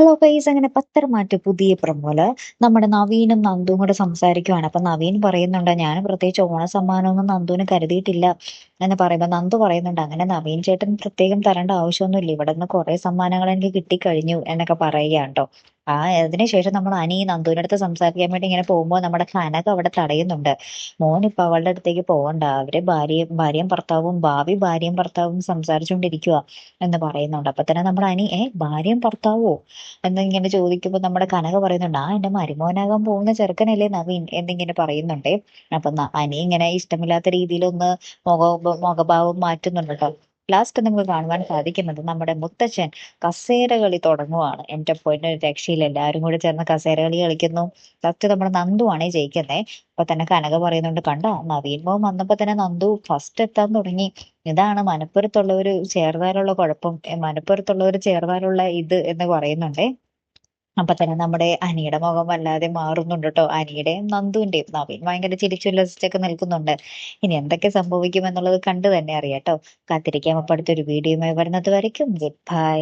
Hello guys, അങ്ങനെ പത്തരമാറ്റ് പുതിയ പ്രമോല് നമ്മുടെ നവീനും നന്ദുവും കൂടെ സംസാരിക്കുവാണ്. അപ്പൊ നവീൻ പറയുന്നുണ്ട്, ഞാൻ പ്രത്യേകിച്ച് ഓണസമ്മാനമൊന്നും നന്ദുവിന് കരുതിയിട്ടില്ല എന്ന് പറയുമ്പോ നന്ദു പറയുന്നുണ്ട്, അങ്ങനെ നവീൻ ചേട്ടൻ പ്രത്യേകം തരേണ്ട ആവശ്യമൊന്നുമില്ല, ഇവിടെ നിന്ന് കുറെ സമ്മാനങ്ങൾ എനിക്ക് കിട്ടിക്കഴിഞ്ഞു എന്നൊക്കെ പറയുകയാണ് കേട്ടോ. അതിനുശേഷം നമ്മൾ അനി നന്ദുവിന്റെ അടുത്ത് സംസാരിക്കാൻ വേണ്ടി ഇങ്ങനെ പോകുമ്പോൾ നമ്മുടെ കനക അവിടെ തടയുന്നുണ്ട്. മോനിപ്പൊ അവളുടെ അടുത്തേക്ക് പോകണ്ട, അവര് ഭാര്യയും ഭർത്താവും ഭാര്യയും ഭർത്താവും സംസാരിച്ചുകൊണ്ടിരിക്കുക എന്ന് പറയുന്നുണ്ട്. അപ്പൊ തന്നെ നമ്മുടെ അനി ഭാര്യയും ഭർത്താവോ എന്നിങ്ങനെ ചോദിക്കുമ്പോൾ നമ്മുടെ കനക പറയുന്നുണ്ട്, എന്റെ മരുമോനാകാൻ പോകുന്ന ചെറുക്കനല്ലേ നവീൻ എന്നിങ്ങനെ പറയുന്നുണ്ടേ. അപ്പൊ അനി ഇങ്ങനെ ഇഷ്ടമില്ലാത്ത രീതിയിലൊന്ന് മുഖഭാവം മാറ്റുന്നുണ്ട് കേട്ടോ. ലാസ്റ്റ് നമുക്ക് കാണുവാൻ സാധിക്കുന്നത് നമ്മുടെ മുത്തച്ഛൻ കസേര കളി തുടങ്ങുവാണ്. എന്റെ പൊന്നൊരു രക്ഷയിൽ എല്ലാവരും കൂടെ ചേർന്ന് കസേര കളി കളിക്കുന്നു. ലാസ്റ്റ് നമ്മുടെ നന്ദു ആണേ ജയിക്കുന്നേ. അപ്പൊ തന്നെ കനക പറയുന്നുണ്ട്, കണ്ടോ നവീൻ മോൻ വന്നപ്പോ തന്നെ നന്ദു ഫസ്റ്റ് എത്താൻ തുടങ്ങി. ഇതാണ് മനപ്പുറത്തുള്ളവര് ചേർന്നാലുള്ള കുഴപ്പം, മനപ്പുറത്തുള്ളവര് ചേർന്നാലുള്ള ഇത് എന്ന് പറയുന്നുണ്ടേ. അപ്പൊ തന്നെ നമ്മുടെ അനിയുടെ മുഖം വല്ലാതെ മാറുന്നുണ്ട് കേട്ടോ. അനിയുടെയും നന്ദുവിന്റെയും. നവീൻ ഭയങ്കര ചിരിച്ചുല്ലസിച്ചൊക്കെ നിൽക്കുന്നുണ്ട്. ഇനി എന്തൊക്കെ സംഭവിക്കും എന്നുള്ളത് കണ്ടു തന്നെ അറിയാട്ടോ. കാത്തിരിക്കാം. അപ്പൊ അടുത്തൊരു വീഡിയോയുമായി വരുന്നത് വരയ്ക്കും ഗുഡ് ബൈ.